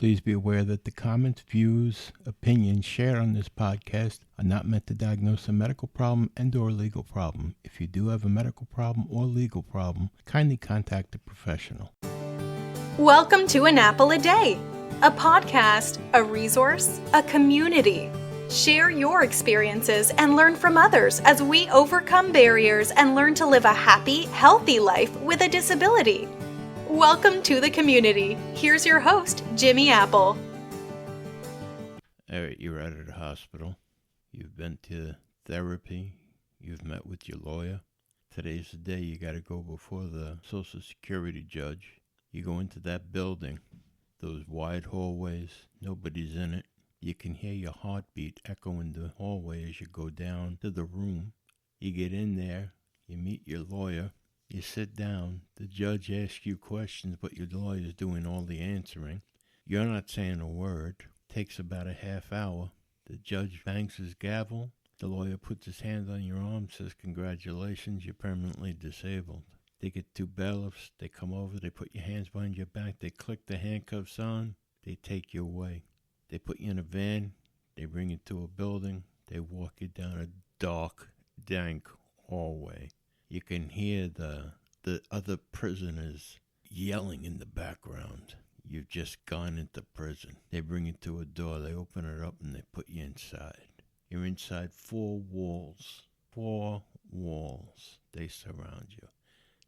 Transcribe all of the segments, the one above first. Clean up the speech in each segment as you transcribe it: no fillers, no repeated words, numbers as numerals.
Please be aware that the comments, views, opinions shared on this podcast are not meant to diagnose a medical problem and/or legal problem. If you do have a medical problem or legal problem, kindly contact a professional. Welcome to An Apple a Day, a podcast, a resource, a community. Share your experiences and learn from others as we overcome barriers and learn to live a happy, healthy life with a disability. Welcome to the community. Here's your host, Jimmy Apple. All right, you're out of the hospital. You've been to therapy. You've met with your lawyer. Today's the day you got to go before the Social Security judge. You go into that building, those wide hallways, nobody's in it. You can hear your heartbeat echo in the hallway as you go down to the room. You get in there, you meet your lawyer. You sit down, the judge asks you questions, but your lawyer's doing all the answering. You're not saying a word. Takes about a half hour. The judge bangs his gavel. The lawyer puts his hand on your arm, says, "Congratulations, you're permanently disabled." They get two bailiffs. They come over. They put your hands behind your back. They click the handcuffs on. They take you away. They put you in a van. They bring you to a building. They walk you down a dark, dank hallway. You can hear the other prisoners yelling in the background. You've just gone into prison. They bring you to a door. They open it up and they put you inside. You're inside four walls. Four walls. They surround you.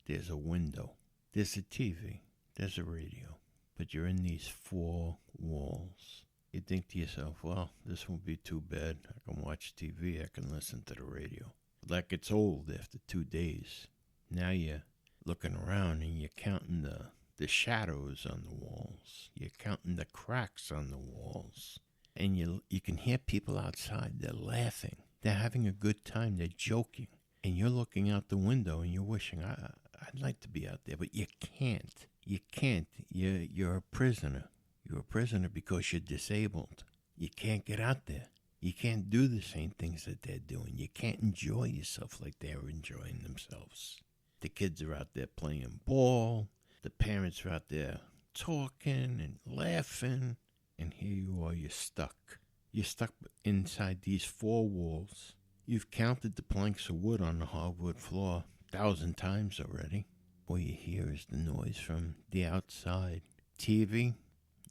There's a window. There's a TV. There's a radio. But you're in these four walls. You think to yourself, well, this won't be too bad. I can watch TV. I can listen to the radio. That gets old after 2 days. Now you're looking around and you're counting the shadows on the walls. You're counting the cracks on the walls. And you can hear people outside. They're laughing. They're having a good time. They're joking. And you're looking out the window and you're wishing, I'd like to be out there. But you can't. You can't. You're a prisoner. You're a prisoner because you're disabled. You can't get out there. You can't do the same things that they're doing. You can't enjoy yourself like they're enjoying themselves. The kids are out there playing ball. The parents are out there talking and laughing. And here you are, you're stuck. You're stuck inside these four walls. You've counted the planks of wood on the hardwood floor 1,000 times already. All you hear is the noise from the outside. TV,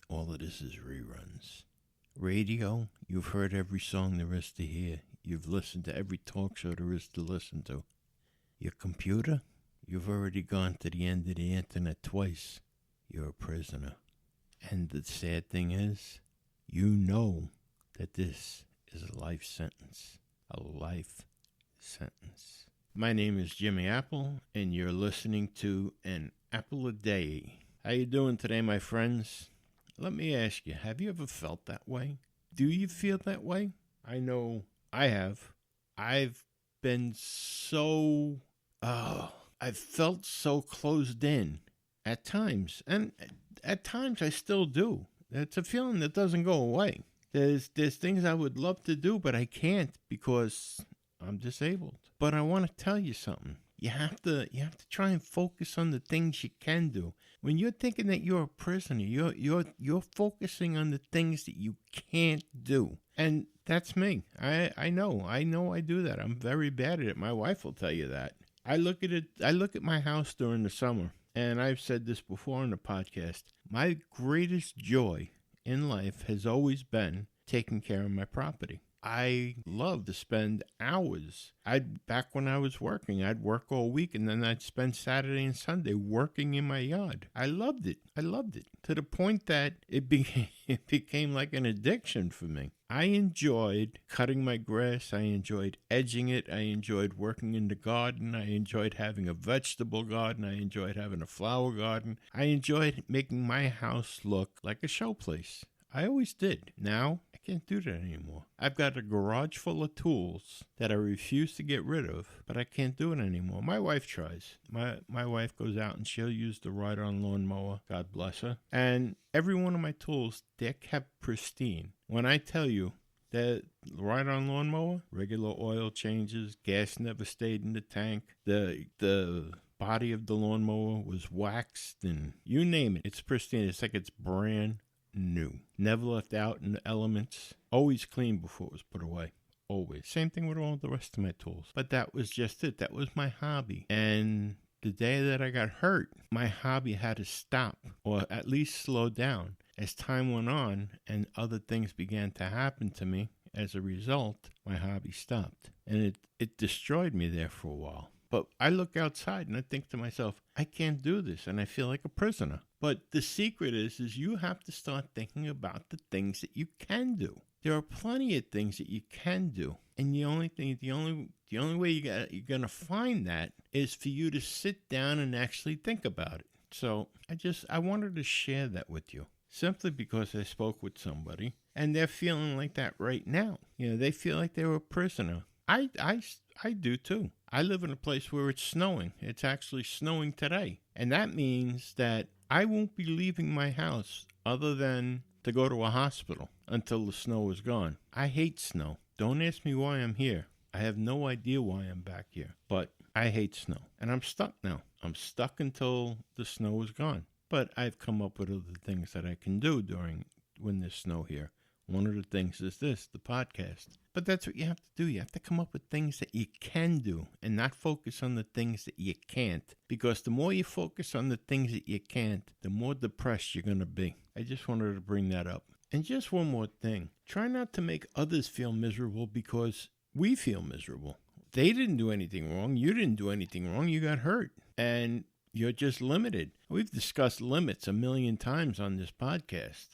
all of this is reruns. Radio, you've heard every song there is to hear. You've listened to every talk show there is to listen to. Your computer, you've already gone to the end of the internet twice. You're a prisoner. And the sad thing is, you know that this is a life sentence. A life sentence. My name is Jimmy Apple, and you're listening to An Apple a Day. How you doing today, my friends? Let me ask you, have you ever felt that way? Do you feel that way? I know I have. I've been I've felt so closed in at times. And at times I still do. It's a feeling that doesn't go away. There's things I would love to do, but I can't because I'm disabled. But I want to tell you something. You have to try and focus on the things you can do. When you're thinking that you're a prisoner, you're focusing on the things that you can't do. And that's me. I know I do that. I'm very bad at it. My wife will tell you that. I look at my house during the summer, and I've said this before on the podcast. My greatest joy in life has always been taking care of my property. I love to spend hours. Back when I was working, I'd work all week and then I'd spend Saturday and Sunday working in my yard. I loved it. To the point that it became like an addiction for me. I enjoyed cutting my grass. I enjoyed edging it. I enjoyed working in the garden. I enjoyed having a vegetable garden. I enjoyed having a flower garden. I enjoyed making my house look like a showplace. I always did. Now, I can't do that anymore. I've got a garage full of tools that I refuse to get rid of, but I can't do it anymore. My wife tries. My wife goes out and she'll use the ride-on lawnmower. God bless her. And every one of my tools, they're kept pristine. When I tell you that ride-on lawnmower, regular oil changes, gas never stayed in the tank, the body of the lawnmower was waxed, and you name it, it's pristine. It's like it's brand new. Never left out in the elements. Always clean before it was put away. Always. Same thing with all the rest of my tools. But that was just it. That was my hobby. And the day that I got hurt, my hobby had to stop or at least slow down. As time went on and other things began to happen to me, as a result, my hobby stopped. And it destroyed me there for a while. But I look outside and I think to myself, I can't do this, and I feel like a prisoner. But the secret is you have to start thinking about the things that you can do. There are plenty of things that you can do, and the only way you're gonna find that is for you to sit down and actually think about it. So I wanted to share that with you, simply because I spoke with somebody, and they're feeling like that right now. They feel like they were a prisoner. I do too. I live in a place where it's snowing. It's actually snowing today. And that means that I won't be leaving my house other than to go to a hospital until the snow is gone. I hate snow. Don't ask me why I'm here. I have no idea why I'm back here. But I hate snow. And I'm stuck now. I'm stuck until the snow is gone. But I've come up with other things that I can do when there's snow here. One of the things is this, the podcast. But that's what you have to do. You have to come up with things that you can do and not focus on the things that you can't. Because the more you focus on the things that you can't, the more depressed you're going to be. I just wanted to bring that up. And just one more thing. Try not to make others feel miserable because we feel miserable. They didn't do anything wrong. You didn't do anything wrong. You got hurt. And you're just limited. We've discussed limits a million times on this podcast.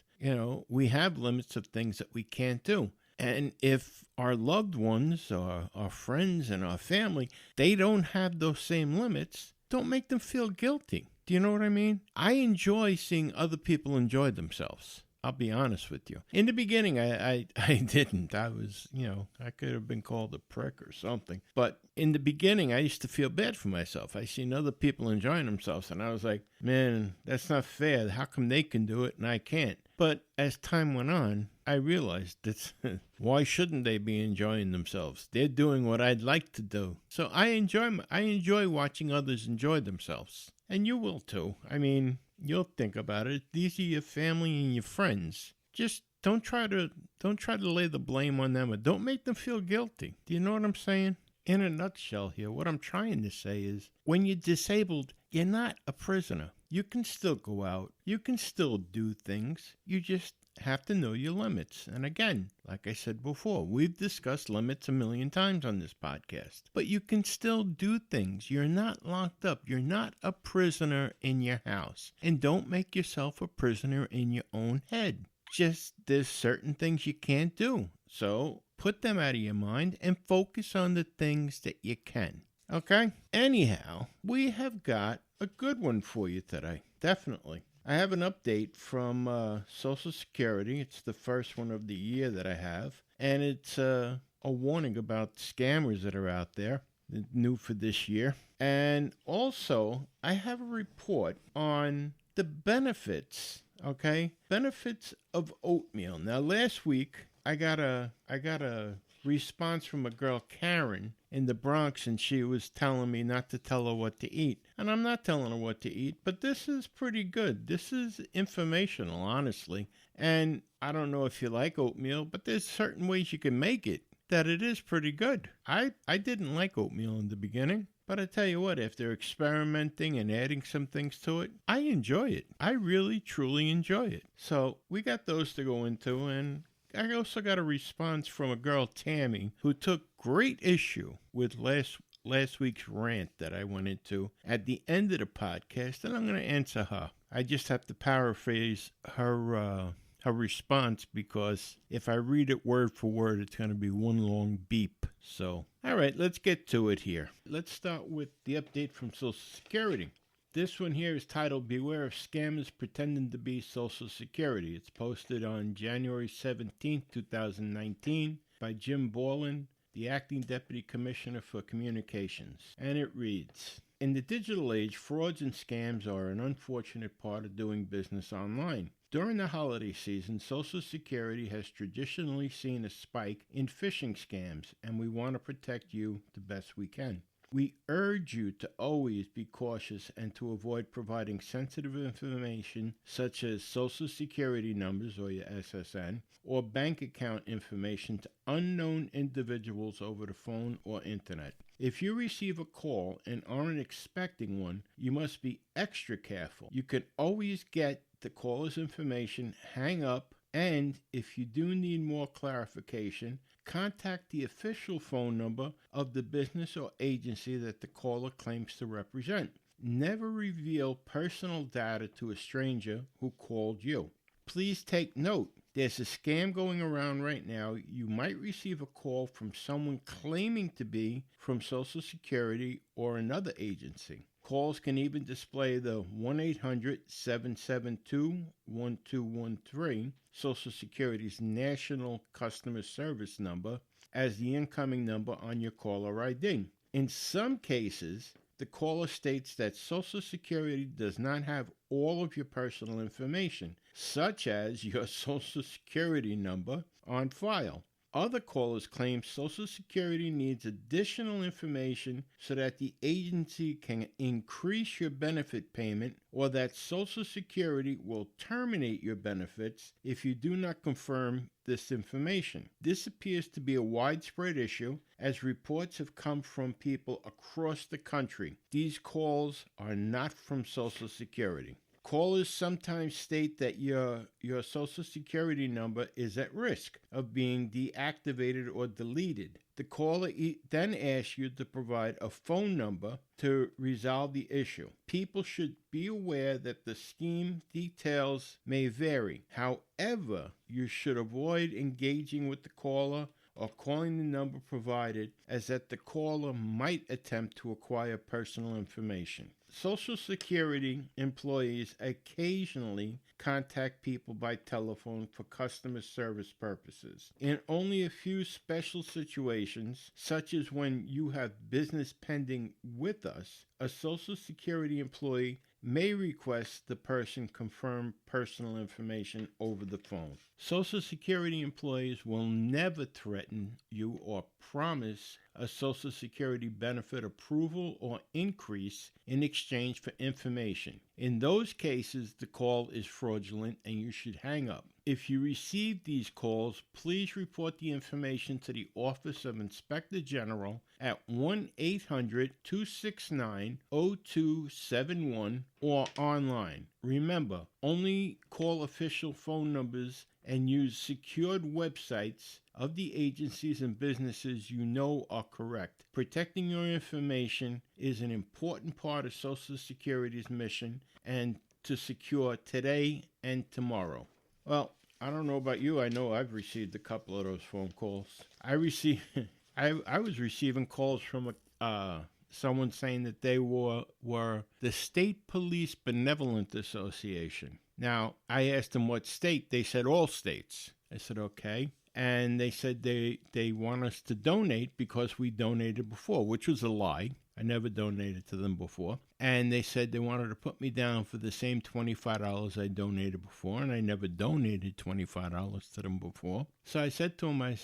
We have limits of things that we can't do. And if our loved ones, or our friends and our family, they don't have those same limits, don't make them feel guilty. Do you know what I mean? I enjoy seeing other people enjoy themselves. I'll be honest with you. In the beginning, I didn't. I was, I could have been called a prick or something. But in the beginning, I used to feel bad for myself. I seen other people enjoying themselves, and I was like, man, that's not fair. How come they can do it and I can't? But as time went on, I realized that why shouldn't they be enjoying themselves? They're doing what I'd like to do. So I enjoy watching others enjoy themselves. And you will too. I mean, you'll think about it. These are your family and your friends. Just don't try to lay the blame on them, or don't make them feel guilty. Do you know what I'm saying? In a nutshell here, what I'm trying to say is, when you're disabled, you're not a prisoner. You can still go out. You can still do things. You just have to know your limits. And again, like I said before, we've discussed limits a million times on this podcast. But you can still do things. You're not locked up. You're not a prisoner in your house. And don't make yourself a prisoner in your own head. Just there's certain things you can't do. So put them out of your mind and focus on the things that you can. Okay? Anyhow, we have got a good one for you today. Definitely. I have an update from Social Security. It's the first one of the year that I have. And it's a warning about scammers that are out there, new for this year. And also, I have a report on the benefits, okay? Benefits of oatmeal. Now, last week, I got a response from a girl, Karen, in the Bronx, and she was telling me not to tell her what to eat. And I'm not telling her what to eat, but this is pretty good. This is informational, honestly. And I don't know if you like oatmeal, but there's certain ways you can make it that it is pretty good. I didn't like oatmeal in the beginning, but I tell you what, after experimenting and adding some things to it, I enjoy it. I really, truly enjoy it. So we got those to go into, and I also got a response from a girl, Tammy, who took great issue with last week's rant that I went into at the end of the podcast, and I'm going to answer her. I just have to paraphrase her response, because if I read it word for word, it's going to be one long beep. So, all right, let's get to it here. Let's start with the update from Social Security. This one here is titled, Beware of Scammers Pretending to be Social Security. It's posted on January 17, 2019 by Jim Borland, the Acting Deputy Commissioner for Communications. And it reads, in the digital age, frauds and scams are an unfortunate part of doing business online. During the holiday season, Social Security has traditionally seen a spike in phishing scams, and we want to protect you the best we can. We urge you to always be cautious and to avoid providing sensitive information such as Social Security numbers or your SSN or bank account information to unknown individuals over the phone or internet. If you receive a call and aren't expecting one, you must be extra careful. You can always get the caller's information, hang up, and if you do need more clarification, contact the official phone number of the business or agency that the caller claims to represent. Never reveal personal data to a stranger who called you. Please take note. There's a scam going around right now. You might receive a call from someone claiming to be from Social Security or another agency. Calls can even display the 1-800-772-1213, Social Security's national customer service number, as the incoming number on your caller ID. In some cases, the caller states that Social Security does not have all of your personal information, such as your Social Security number, on file. Other callers claim Social Security needs additional information so that the agency can increase your benefit payment, or that Social Security will terminate your benefits if you do not confirm this information. This appears to be a widespread issue, as reports have come from people across the country. These calls are not from Social Security. Callers sometimes state that your Social Security number is at risk of being deactivated or deleted. The caller then asks you to provide a phone number to resolve the issue. People should be aware that the scheme details may vary. However, you should avoid engaging with the caller or calling the number provided, as that the caller might attempt to acquire personal information. Social Security employees occasionally contact people by telephone for customer service purposes. In only a few special situations, such as when you have business pending with us, a Social Security employee may request the person confirm personal information over the phone. Social Security employees will never threaten you or promise a Social Security benefit approval or increase in exchange for information. In those cases, the call is fraudulent and you should hang up. If you receive these calls, please report the information to the Office of Inspector General at 1-800-269-0271 or online. Remember, only call official phone numbers and use secured websites of the agencies and businesses you know are correct. Protecting your information is an important part of Social Security's mission and to secure today and tomorrow. Well, I don't know about you. I know I've received a couple of those phone calls. I was receiving calls from someone saying that they were the State Police Benevolent Association. Now, I asked them what state. They said all states. I said, okay. And they said they want us to donate because we donated before, which was a lie. I never donated to them before. And they said they wanted to put me down for the same $25 I donated before, and I never donated $25 to them before. So I said to them,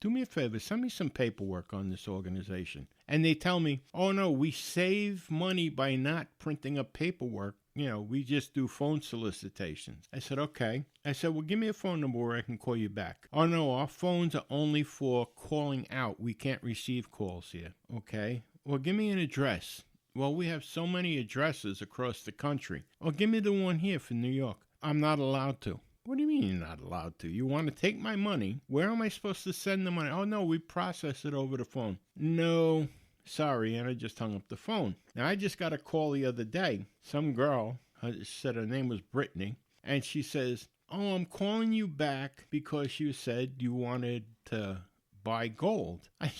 do me a favor, send me some paperwork on this organization. And they tell me, oh no, we save money by not printing up paperwork. We just do phone solicitations. I said, okay. I said, well, give me a phone number where I can call you back. Oh, no, our phones are only for calling out. We can't receive calls here. Okay. Well, give me an address. Well, we have so many addresses across the country. Well, give me the one here for New York. I'm not allowed to. What do you mean you're not allowed to? You want to take my money? Where am I supposed to send the money? Oh, no, we process it over the phone. No. Sorry, and I just hung up the phone. Now, I just got a call the other day. Some girl said her name was Brittany, and she says, oh, I'm calling you back because you said you wanted to buy gold. I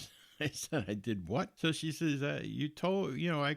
said, I did what? So she says, I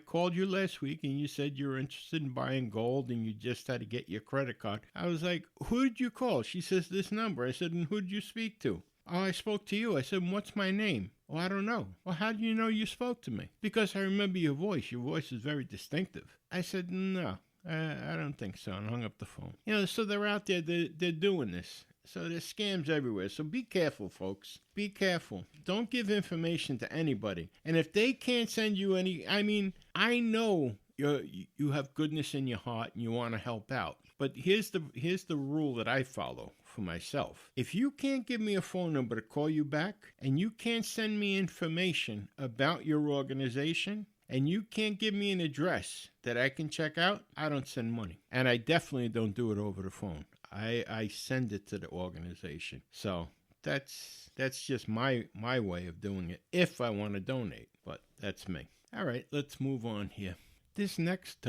called you last week and you said you were interested in buying gold and you just had to get your credit card. I was like, who did you call? She says, this number. I said, and who did you speak to? Oh, I spoke to you. I said, what's my name? Well, I don't know. Well, how do you know you spoke to me? Because I remember your voice. Your voice is very distinctive. I said, no, I don't think so, and hung up the phone. So they're out there, they're doing this. So there's scams everywhere. So be careful, folks. Be careful. Don't give information to anybody. And if they can't send you any, I know you have goodness in your heart and you want to help out. But here's the rule that I follow for myself. If you can't give me a phone number to call you back, and you can't send me information about your organization, and you can't give me an address that I can check out, I don't send money. And I definitely don't do it over the phone. I send it to the organization. So that's just my way of doing it if I want to donate. But that's me. All right, let's move on here. This next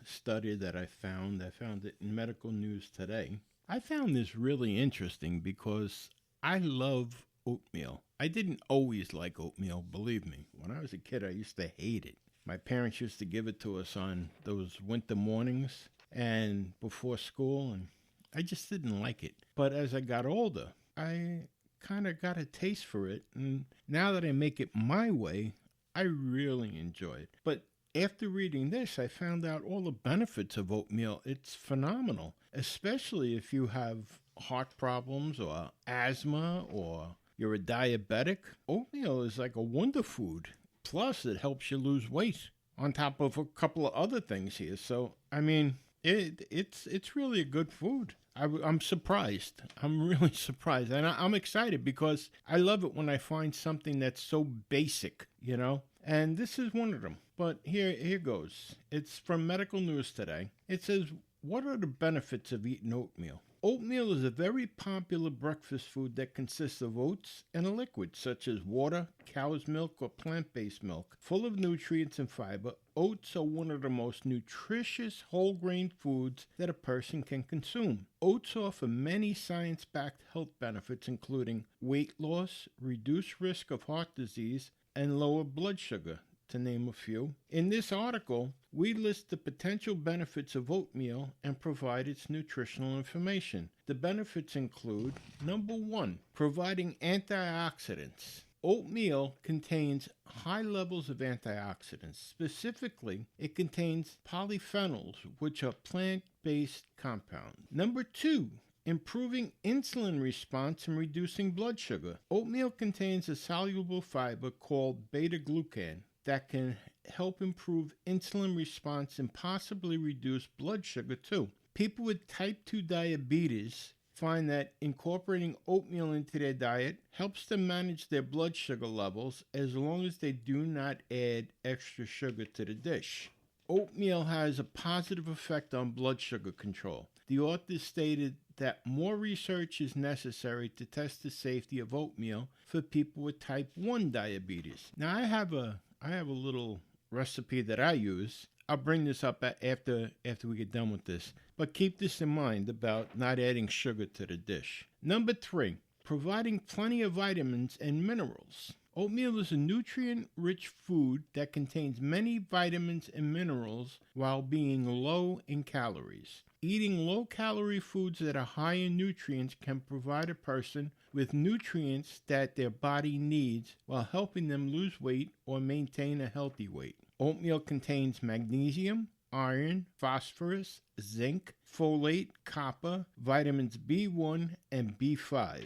study that I found it in Medical News Today. I found this really interesting because I love oatmeal. I didn't always like oatmeal, believe me. When I was a kid, I used to hate it. My parents used to give it to us on those winter mornings and before school, and I just didn't like it. But as I got older, I kind of got a taste for it, and now that I make it my way, I really enjoy it. But after reading this, I found out all the benefits of oatmeal. It's phenomenal, especially if you have heart problems or asthma or you're a diabetic. Oatmeal is like a wonder food. Plus, it helps you lose weight on top of a couple of other things here. So, it's really a good food. I'm surprised. I'm really surprised. And I'm excited because I love it when I find something that's so basic, And this is one of them. But here goes. It's from Medical News Today. It says, what are the benefits of eating oatmeal? Oatmeal is a very popular breakfast food that consists of oats and a liquid such as water, cow's milk, or plant-based milk. Full of nutrients and fiber, oats are one of the most nutritious whole grain foods that a person can consume. Oats offer many science-backed health benefits including weight loss, reduced risk of heart disease, and lower blood sugar, to name a few. In this article, we list the potential benefits of oatmeal and provide its nutritional information. The benefits include, number 1, providing antioxidants. Oatmeal contains high levels of antioxidants. Specifically, it contains polyphenols, which are plant-based compounds. Number 2, improving insulin response and reducing blood sugar. Oatmeal contains a soluble fiber called beta-glucan that can help improve insulin response and possibly reduce blood sugar too. People with type 2 diabetes find that incorporating oatmeal into their diet helps them manage their blood sugar levels as long as they do not add extra sugar to the dish. Oatmeal has a positive effect on blood sugar control. The author stated that more research is necessary to test the safety of oatmeal for people with type 1 diabetes. Now, I have a little recipe that I use. I'll bring this up after we get done with this. But keep this in mind about not adding sugar to the dish. Number 3, providing plenty of vitamins and minerals. Oatmeal is a nutrient-rich food that contains many vitamins and minerals while being low in calories. Eating low-calorie foods that are high in nutrients can provide a person with nutrients that their body needs while helping them lose weight or maintain a healthy weight. Oatmeal contains magnesium, iron, phosphorus, zinc, folate, copper, vitamins B1 and B5.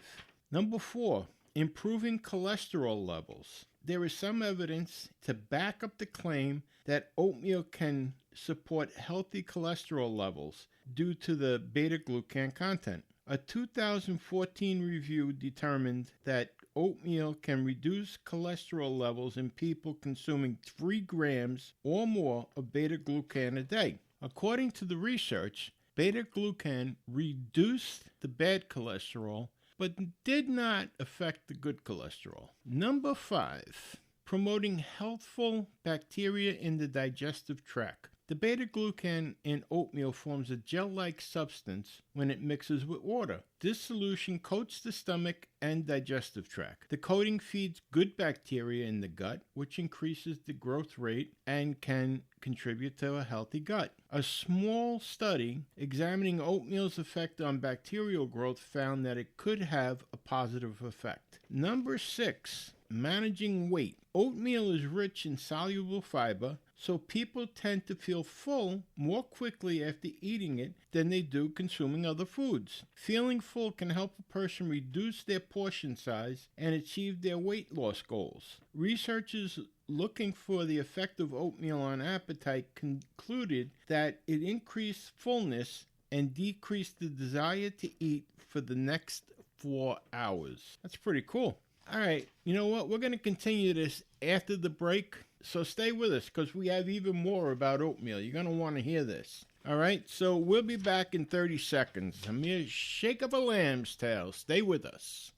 Number 4, improving cholesterol levels. There is some evidence to back up the claim that oatmeal can support healthy cholesterol levels due to the beta-glucan content. A 2014 review determined that oatmeal can reduce cholesterol levels in people consuming 3 grams or more of beta-glucan a day. According to the research, beta-glucan reduced the bad cholesterol but did not affect the good cholesterol. Number 5, promoting healthful bacteria in the digestive tract. The beta-glucan in oatmeal forms a gel-like substance when it mixes with water. This solution coats the stomach and digestive tract. The coating feeds good bacteria in the gut, which increases the growth rate and can contribute to a healthy gut. A small study examining oatmeal's effect on bacterial growth found that it could have a positive effect. Number 6, managing weight. Oatmeal is rich in soluble fiber, so people tend to feel full more quickly after eating it than they do consuming other foods. Feeling full can help a person reduce their portion size and achieve their weight loss goals. Researchers looking for the effect of oatmeal on appetite concluded that it increased fullness and decreased the desire to eat for the next 4 hours. That's pretty cool. All right, you know what? We're going to continue this after the break, so stay with us because we have even more about oatmeal. You're going to want to hear this. All right, so we'll be back in 30 seconds. A mere shake of a lamb's tail. Stay with us.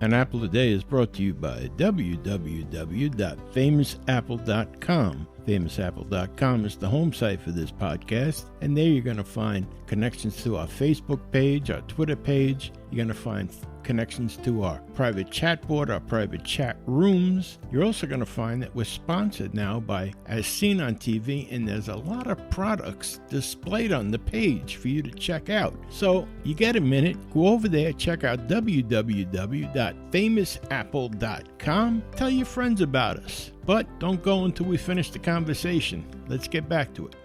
An Apple a Day is brought to you by www.famousapple.com. FamousApple.com is the home site for this podcast, and there you're going to find connections to our Facebook page, our Twitter page. You're going to find connections to our private chat board, our private chat rooms. You're also going to find that we're sponsored now by As Seen on TV, and there's a lot of products displayed on the page for you to check out. So you get a minute, go over there, check out www.famousapple.com. Tell your friends about us, but don't go until we finish the conversation. Let's get back to it.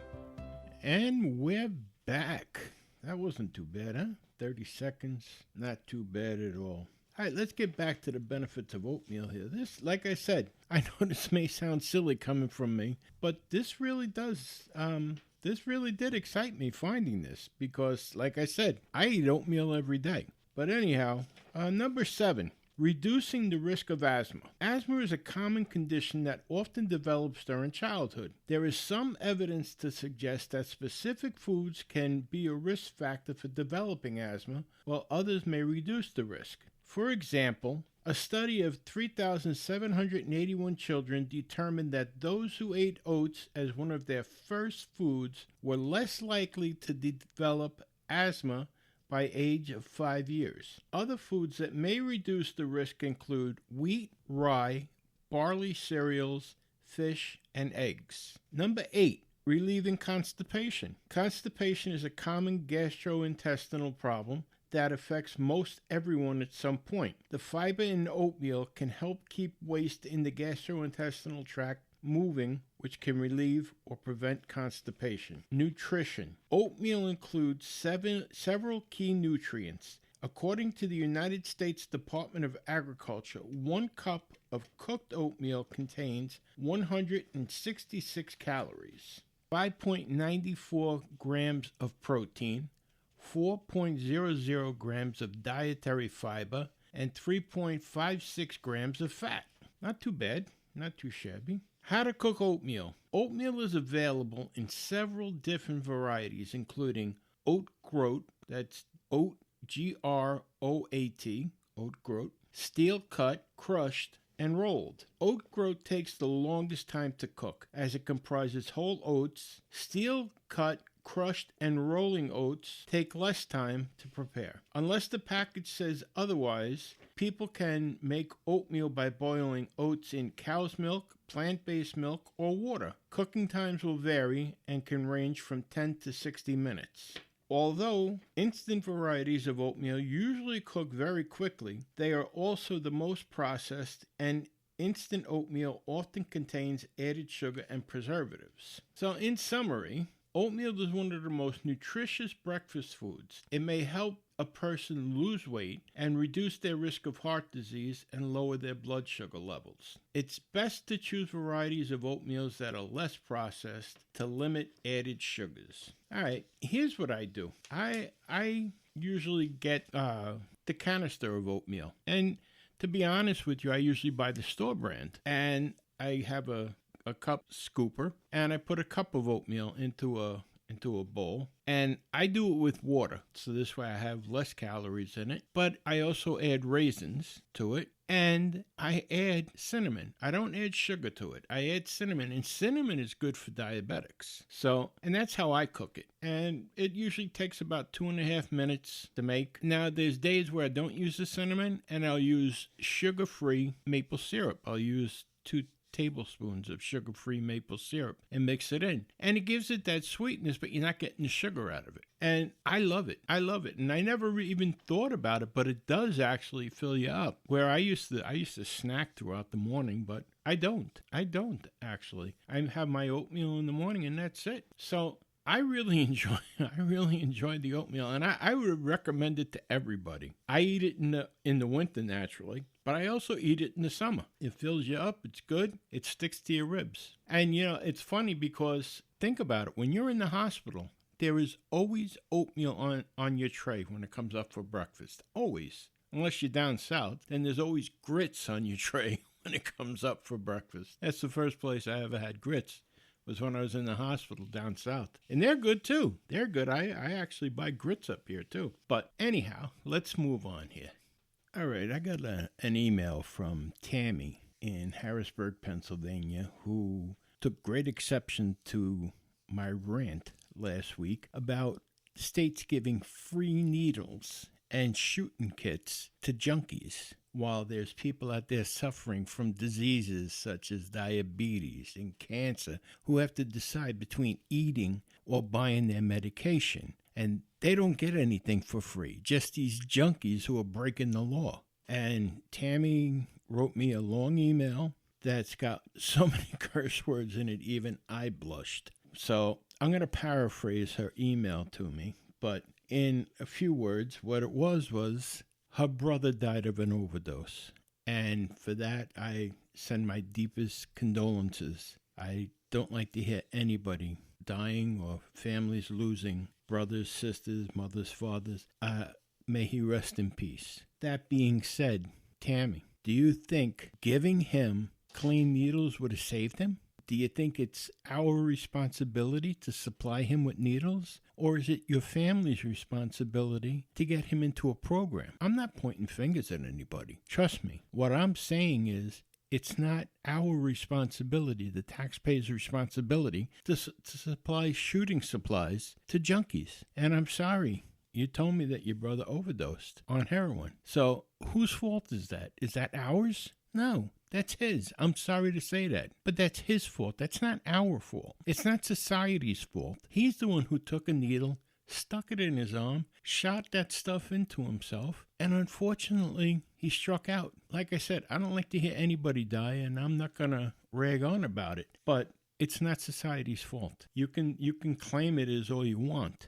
And we're back. That wasn't too bad, huh? 30 seconds, not too bad at all. All right, let's get back to the benefits of oatmeal here. This, like I said, I know this may sound silly coming from me, but this really does, this really did excite me finding this because, like I said, I eat oatmeal every day. But anyhow, number 7. Reducing the risk of asthma. Asthma is a common condition that often develops during childhood. There is some evidence to suggest that specific foods can be a risk factor for developing asthma, while others may reduce the risk. For example, a study of 3,781 children determined that those who ate oats as one of their first foods were less likely to develop asthma by age of 5 years. Other foods that may reduce the risk include wheat, rye, barley cereals, fish, and eggs. Number 8. Relieving constipation. Constipation is a common gastrointestinal problem that affects most everyone at some point. The fiber in oatmeal can help keep waste in the gastrointestinal tract moving, which can relieve or prevent constipation. Nutrition. Oatmeal includes several key nutrients. According to the United States Department of Agriculture, 1 cup of cooked oatmeal contains 166 calories, 5.94 grams of protein, 4.00 grams of dietary fiber, and 3.56 grams of fat. Not too bad, not too shabby. How to cook oatmeal. Oatmeal is available in several different varieties, including oat groat, that's oat, G-R-O-A-T, oat groat, steel cut, crushed, and rolled. Oat groat takes the longest time to cook, as it comprises whole oats. Steel cut, crushed, and rolling oats take less time to prepare. Unless the package says otherwise, people can make oatmeal by boiling oats in cow's milk, plant-based milk, or water. Cooking times will vary and can range from 10 to 60 minutes. Although instant varieties of oatmeal usually cook very quickly, they are also the most processed, and instant oatmeal often contains added sugar and preservatives. So in summary, oatmeal is one of the most nutritious breakfast foods. It may help a person lose weight and reduce their risk of heart disease and lower their blood sugar levels. It's best to choose varieties of oatmeals that are less processed to limit added sugars. All right, here's what I do. I usually get the canister of oatmeal. And to be honest with you, I usually buy the store brand. And I have a cup scooper, and I put a cup of oatmeal into a bowl, and I do it with water, so this way I have less calories in it. But I also add raisins to it, and I add cinnamon. I don't add sugar to it. I add cinnamon, and cinnamon is good for diabetics. So, and that's how I cook it. And it usually takes about 2.5 minutes to make. Now, there's days where I don't use the cinnamon, and I'll use sugar-free maple syrup. I'll use 2 tablespoons of sugar-free maple syrup and mix it in. And it gives it that sweetness, but you're not getting the sugar out of it. And I love it. I love it. And I never even thought about it, but it does actually fill you up. Where I used to snack throughout the morning, but I don't, actually. I have my oatmeal in the morning and that's it. So I really enjoy the oatmeal, and I would recommend it to everybody. I eat it in the winter naturally, but I also eat it in the summer. It fills you up. It's good. It sticks to your ribs. And it's funny because think about it. When you're in the hospital, there is always oatmeal on your tray when it comes up for breakfast. Always. Unless you're down south, then there's always grits on your tray when it comes up for breakfast. That's the first place I ever had grits. Was when I was in the hospital down south. And they're good, too. They're good. I actually buy grits up here, too. But anyhow, let's move on here. All right, I got an email from Tammy in Harrisburg, Pennsylvania, who took great exception to my rant last week about states giving free needles and shooting kits to junkies, while there's people out there suffering from diseases such as diabetes and cancer who have to decide between eating or buying their medication. And they don't get anything for free, just these junkies who are breaking the law. And Tammy wrote me a long email that's got so many curse words in it, even I blushed. So I'm going to paraphrase her email to me, but in a few words, what it was her brother died of an overdose. And for that, I send my deepest condolences. I don't like to hear anybody dying or families losing brothers, sisters, mothers, fathers. May he rest in peace. That being said, Tammy, do you think giving him clean needles would have saved him? Do you think it's our responsibility to supply him with needles? Or is it your family's responsibility to get him into a program? I'm not pointing fingers at anybody. Trust me. What I'm saying is it's not our responsibility, the taxpayer's responsibility, to supply shooting supplies to junkies. And I'm sorry. You told me that your brother overdosed on heroin. So whose fault is that? Is that ours? No. That's his. I'm sorry to say that, but that's his fault. That's not our fault. It's not society's fault. He's the one who took a needle, stuck it in his arm, shot that stuff into himself, and unfortunately, he struck out. Like I said, I don't like to hear anybody die, and I'm not going to rag on about it, but it's not society's fault. You can claim it as all you want,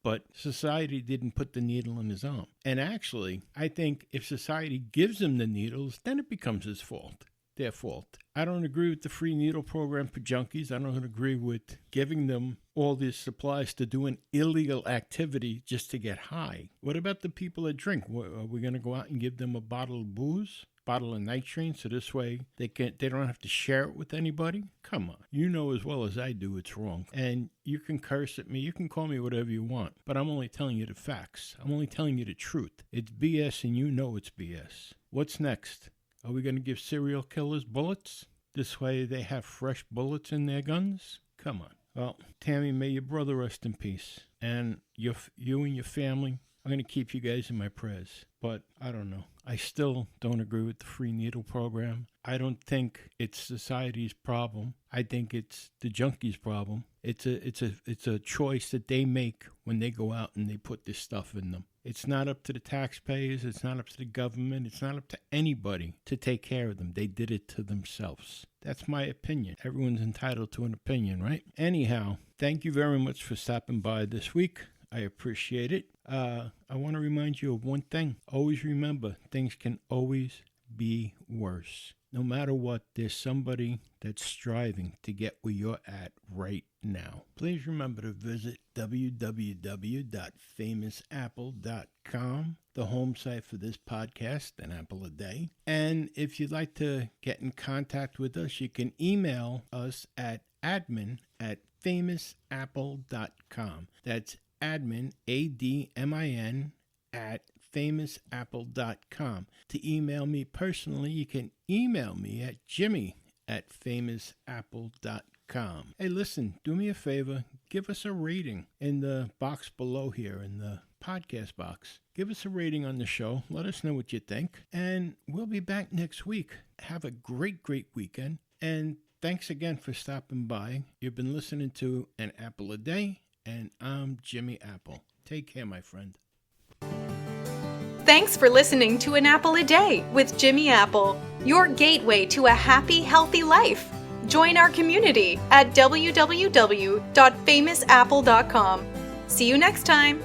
but society didn't put the needle in his arm. And actually, I think if society gives him the needles, then it becomes his fault, their fault. I don't agree with the free needle program for junkies. I don't agree with giving them all these supplies to do an illegal activity just to get high. What about the people that drink? Are we going to go out and give them a bottle of booze? Bottle of nitrate, so this way they don't have to share it with anybody? Come on. You know as well as I do it's wrong. And you can curse at me, you can call me whatever you want, but I'm only telling you the facts. I'm only telling you the truth. It's BS and you know it's BS. What's next? Are we going to give serial killers bullets? This way they have fresh bullets in their guns? Come on. Well, Tammy, may your brother rest in peace. And you and your family, I'm going to keep you guys in my prayers. But I don't know. I still don't agree with the free needle program. I don't think it's society's problem. I think it's the junkies' problem. It's a choice that they make when they go out and they put this stuff in them. It's not up to the taxpayers. It's not up to the government. It's not up to anybody to take care of them. They did it to themselves. That's my opinion. Everyone's entitled to an opinion, right? Anyhow, thank you very much for stopping by this week. I appreciate it. I want to remind you of one thing. Always remember, things can always be worse. No matter what, there's somebody that's striving to get where you're at right now. Please remember to visit www.famousapple.com, the home site for this podcast, An Apple a Day. And if you'd like to get in contact with us, you can email us at admin@famousapple.com. That's admin, ADMIN, at famousapple.com. To email me personally, you can email me at jimmy@famousapple.com. Hey, listen, do me a favor. Give us a rating in the box below here, in the podcast box. Give us a rating on the show. Let us know what you think. And we'll be back next week. Have a great, great weekend. And thanks again for stopping by. You've been listening to An Apple a Day, and I'm Jimmy Apple. Take care, my friend. Thanks for listening to An Apple a Day with Jimmy Apple, your gateway to a happy, healthy life. Join our community at www.famousapple.com. See you next time.